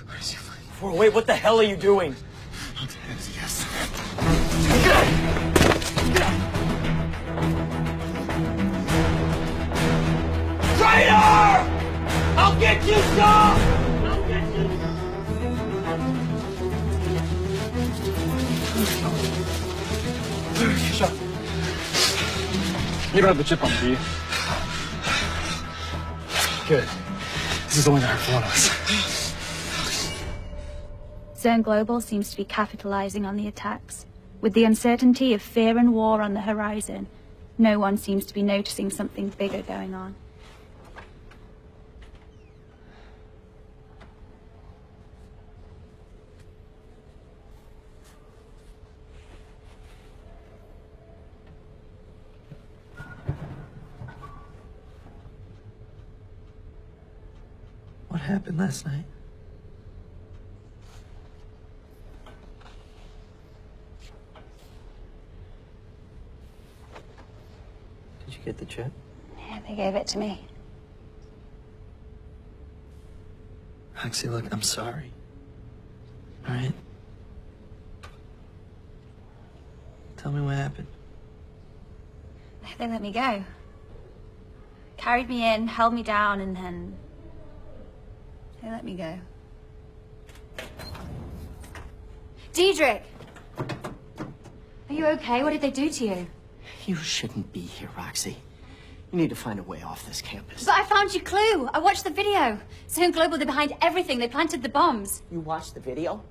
Where is he from? 408, what the hell are you doing? Yes. Traitor! I'll get you, Shaw! I'll get you! Shaw. You don't have the chip on, do you? Good. This is only gonna hurt for one of us. Zern Global seems to be capitalizing on the attacks. With the uncertainty of fear and war on the horizon, no one seems to be noticing something bigger going on. What happened last night? Did you get the chip? Yeah, they gave it to me. Roxy, look, I'm sorry. All right? Tell me what happened. They let me go. Carried me in, held me down, and then they let me go. Diedrich! Are you okay? What did they do to you? You shouldn't be here, Roxy. You need to find a way off this campus. But I found your clue. I watched the video. Zern Global, they're behind everything. They planted the bombs. You watched the video?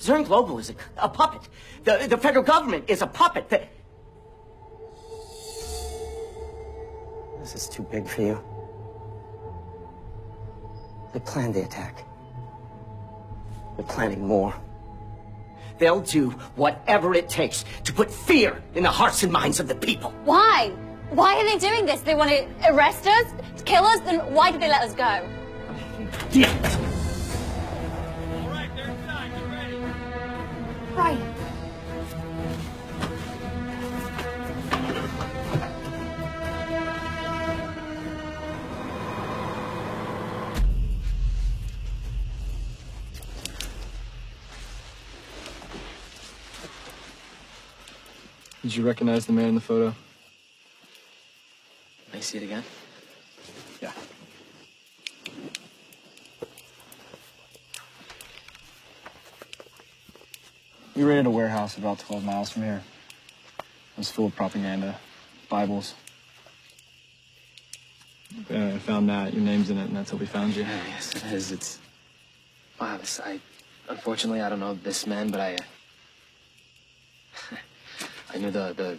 Zern Global is a puppet. The federal government is a puppet. This is too big for you. They planned the attack. They're planning more. They'll do whatever it takes to put fear in the hearts and minds of the people. Why? Why are they doing this? They want to arrest us? Kill us? Then why did they let us go? Damn it. Right. Did you recognize the man in the photo? May I see it again? Yeah. We raided a warehouse about 12 miles from here. It was full of propaganda, Bibles. I found that. Your name's in it, and that's how we found you. Yeah, yes, it is. It's... Wow, unfortunately, I don't know this man, but I knew the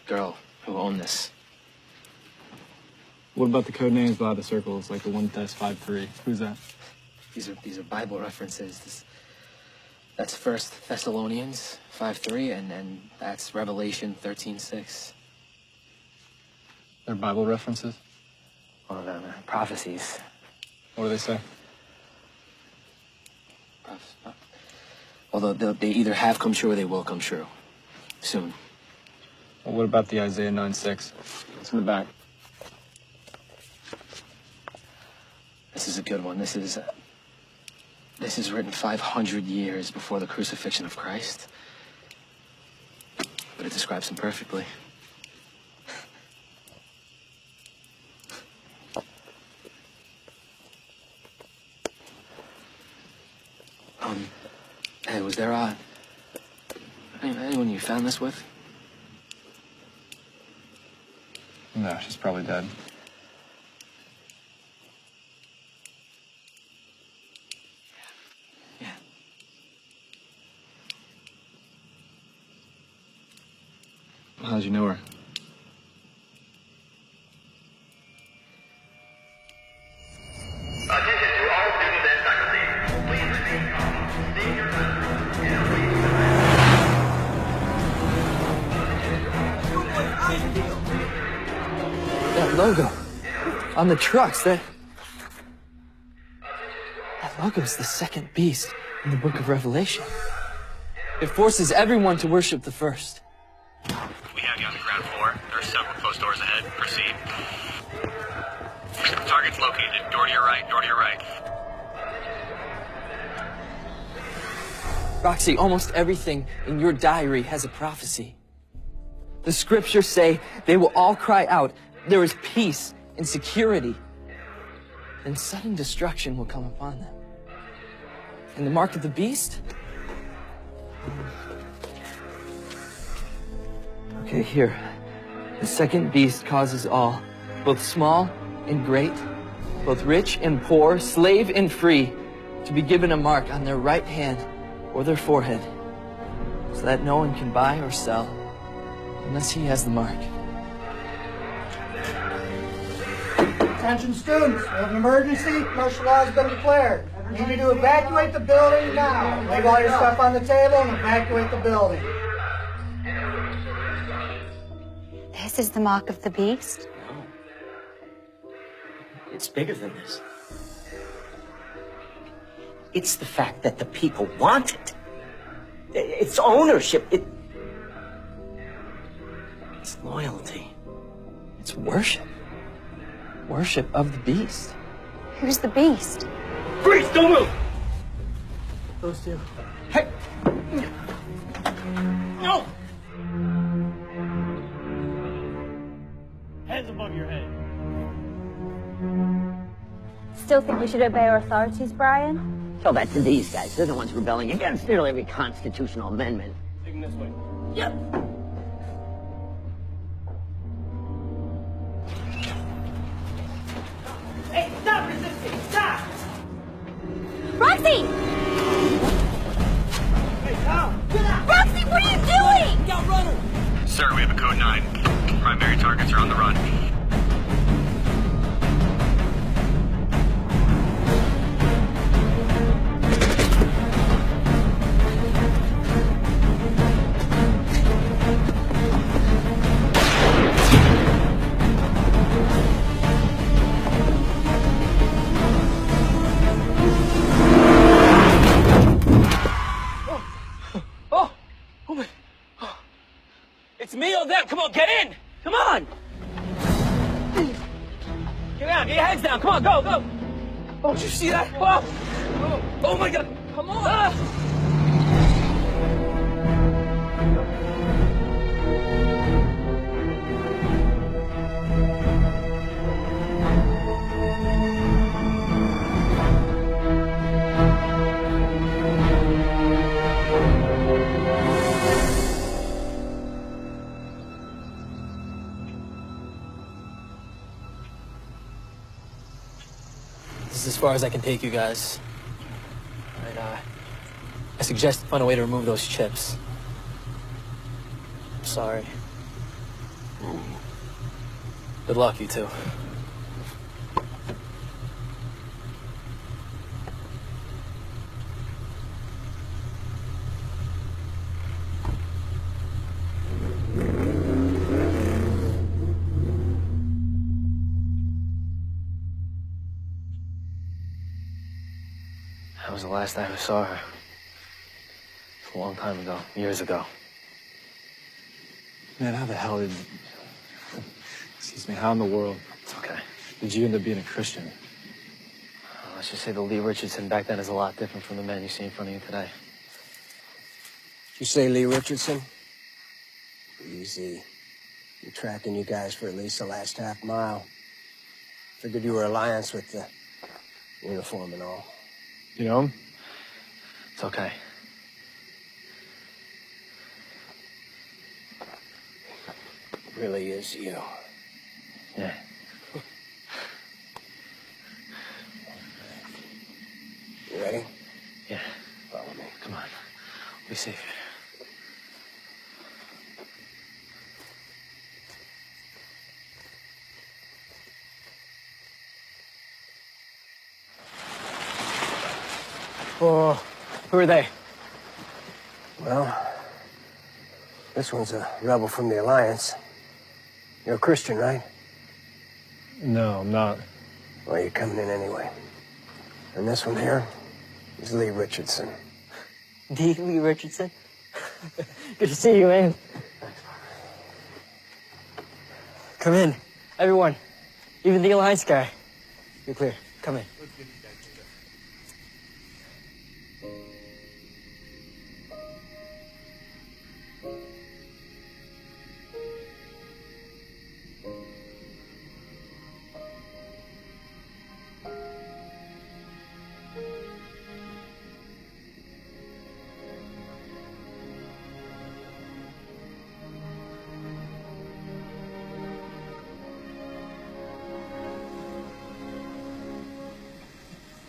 girl who owned this. What about the code names behind the circles, like the 1-53? Who's that? These are Bible references. That's 1 Thessalonians 5:3, and that's Revelation 13:6. They're Bible references? One of them, prophecies. What do they say? Although they either have come true or they will come true. Soon. Well, what about the Isaiah 9:6? It's in the back. This is a good one. This is written 500 years before the crucifixion of Christ. But it describes him perfectly. Hey, was there anyone you found this with? No, she's probably dead. Yeah. How'd you know her? That logo on the trucks, that logo's the second beast in the book of Revelation. It forces everyone to worship the first. We have you on the ground floor. There are several closed doors ahead. Proceed. Target's located. Door to your right, door to your right. Roxy, almost everything in your diary has a prophecy. The scriptures say they will all cry out, there is peace and security. Then sudden destruction will come upon them. And the mark of the beast? Okay, here. The second beast causes all, both small and great, both rich and poor, slave and free, to be given a mark on their right hand or their forehead, so that no one can buy or sell unless he has the mark. Attention students, we have an emergency. Martial law has been declared. You need to evacuate the building now. Leave all your stuff on the table and evacuate the building. This is the mark of the beast? It's bigger than this. It's the fact that the people want it. It's ownership. It's loyalty. It's worship. Worship of the beast. Who's the beast? Freeze! Don't move! Those two. Hey! No! Hands above your head. Still think we should obey our authorities, Brian? Tell that to these guys. They're the ones rebelling against nearly every constitutional amendment. Take them this way. Yep. Hey, stop resisting! Stop! Roxy! Hey, Tom! Get out! Roxy, what are you doing? Go, runner! Sir, we have a code 9. Primary targets are on the run. on, get in! Come on! Get down, get your heads down. Come on, go, go! Oh, did you see that? Oh my God! Come on! This is as far as I can take you guys. All right, I suggest to find a way to remove those chips. I'm sorry. Good luck, you two. That was the last time I saw her. A long time ago, years ago. Man, how the hell did... Excuse me, how in the world... It's okay. Did you end up being a Christian? Let's just say the Lee Richardson back then is a lot different from the man you see in front of you today. You say Lee Richardson? Easy. Been tracking you guys for at least the last half mile. Figured you were alliance with the uniform and all. You know him? It's okay. Really is you. Yeah. You ready? Yeah. Follow me. Come on. We'll be safe here. Oh, who are they? Well, this one's a rebel from the Alliance. You're a Christian, right? No, I'm not. Well, you're coming in anyway. And this one here is Lee Richardson. D. Lee Richardson? Good to see you, man. Come in. Everyone. Even the Alliance guy. You're clear. Come in.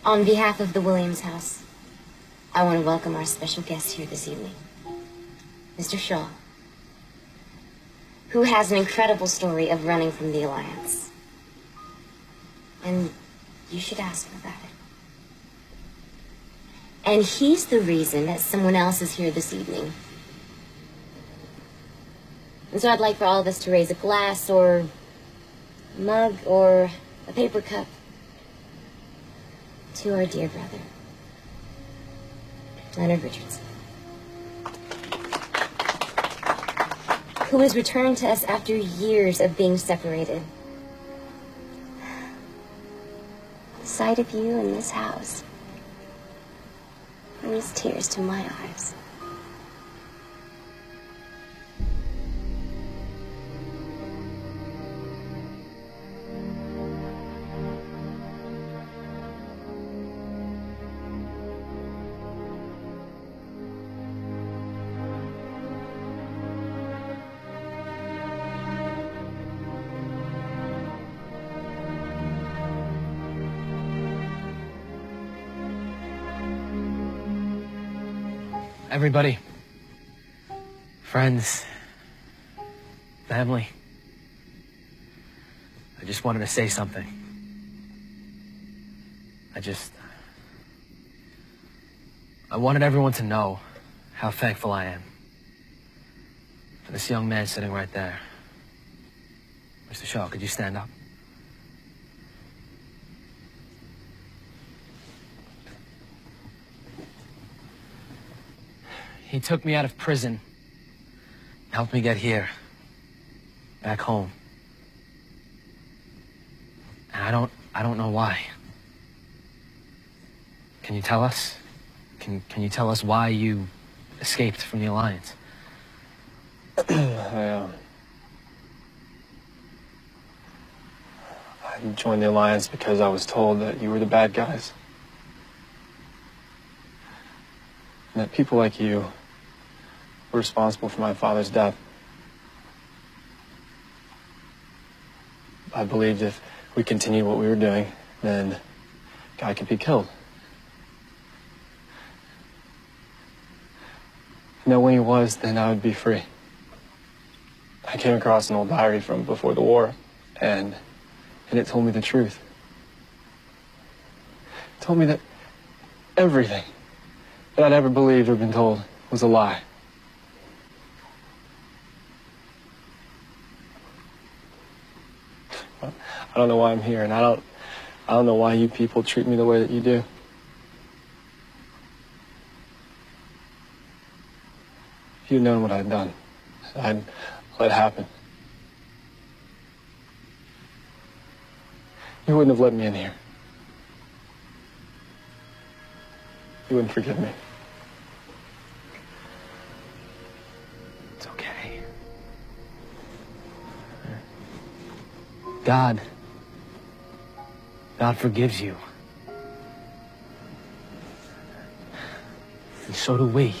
On behalf of the Williams House, I want to welcome our special guest here this evening, Mr. Shaw, who has an incredible story of running from the Alliance. And you should ask him about it. And he's the reason that someone else is here this evening. And so I'd like for all of us to raise a glass or a mug or a paper cup to our dear brother, Leonard Richardson, who has returned to us after years of being separated. The sight of you in this house brings tears to my eyes. Everybody, friends, family, I just wanted to say something. I wanted everyone to know how thankful I am for this young man sitting right there. Mr. Shaw, could you stand up? He took me out of prison, helped me get here. back home. And I don't know why. Can you tell us? Can you tell us why you escaped from the Alliance? I joined the Alliance because I was told that you were the bad guys. And that people like you were responsible for my father's death. I believed if we continued what we were doing, then Guy could be killed. And when he was, then I would be free. I came across an old diary from before the war, and it told me the truth. It told me that everything that I'd ever believed or been told was a lie. I don't know why I'm here, and I don't know why you people treat me the way that you do. If you'd known what I'd done, I'd let it happen. You wouldn't have let me in here. You wouldn't forgive me. It's okay. God forgives you. And so do we.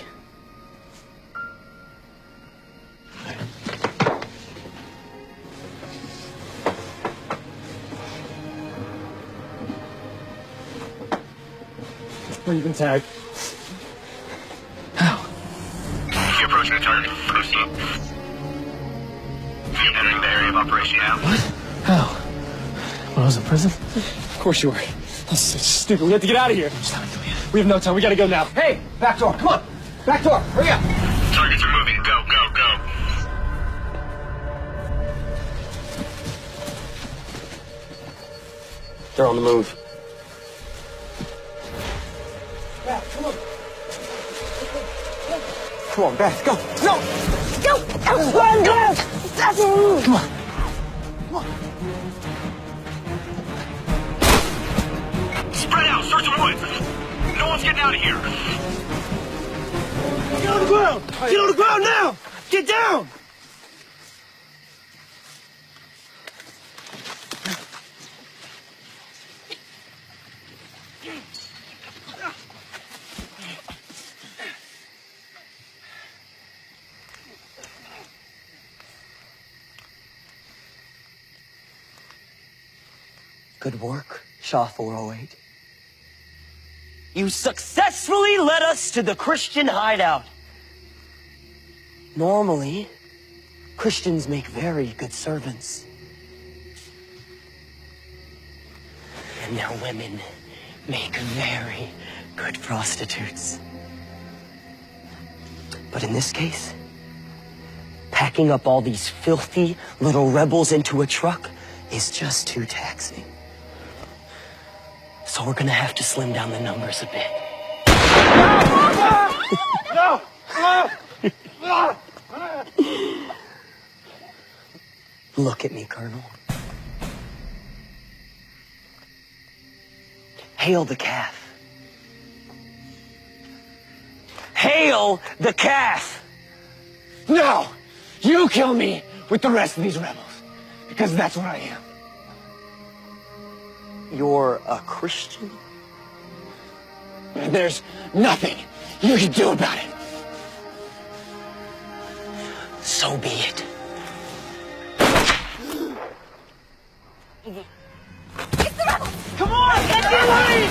Well, you've been tagged. How? You're approaching the target. Proceed. Entering the area of operation now. What? How? When I was in prison? Of course you were. That's so stupid. We have to get out of here. We have no time. We gotta go now. Hey, back door. Come on. Back door. Hurry up. Targets are moving. Go, go, go. They're on the move. Come on. Come on, Beth. Go. No. Go! Run, go! Come on. Spread out. Search the woods. No one's getting out of here. Get on the ground! Get on the ground now! Get down! Good work, Shaw 408. You successfully led us to the Christian hideout. Normally, Christians make very good servants. And now women make very good prostitutes. But in this case, packing up all these filthy little rebels into a truck is just too taxing. So we're gonna have to slim down the numbers a bit. No! Look at me, Colonel. Hail the calf. Hail the calf! No! You kill me with the rest of these rebels. Because that's what I am. You're a Christian? And there's nothing you can do about it. So be it. Come on! Get the lane!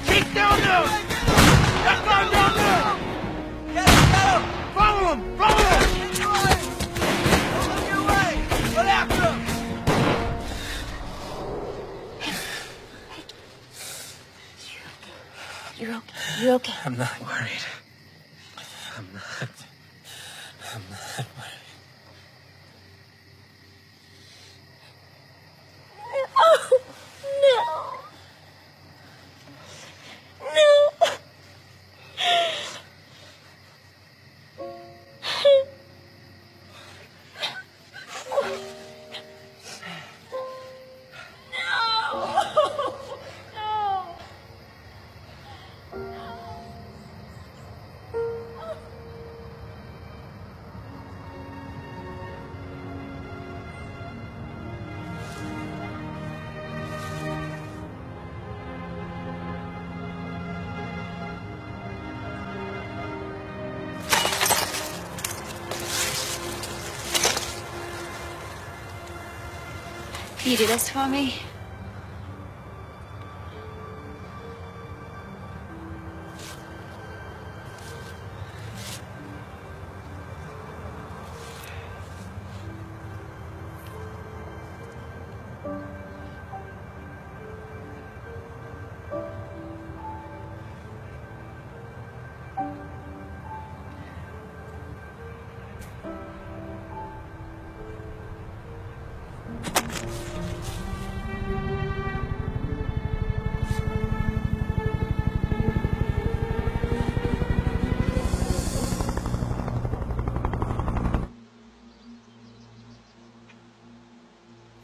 Take down those! Get down there! Get him! Follow him! Follow him! Look your way! Get after him! You're okay. I'm not worried. I'm not worried. Oh, no. No. You do this for me?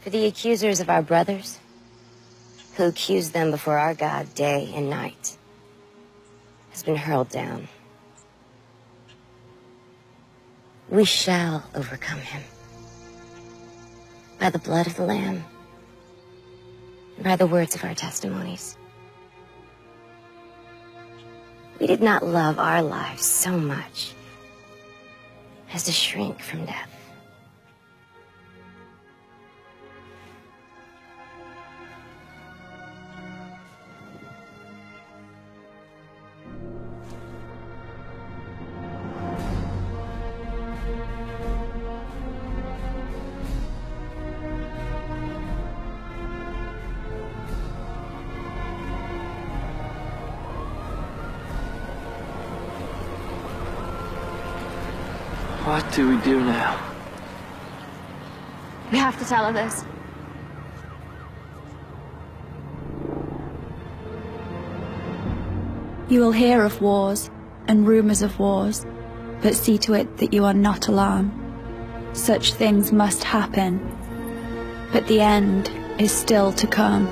For the accusers of our brothers, who accuse them before our God day and night, has been hurled down. We shall overcome him by the blood of the Lamb and by the words of our testimonies. We did not love our lives so much as to shrink from death. What do we do now? We have to tell her this. You will hear of wars and rumors of wars, but see to it that you are not alarmed. Such things must happen, but the end is still to come.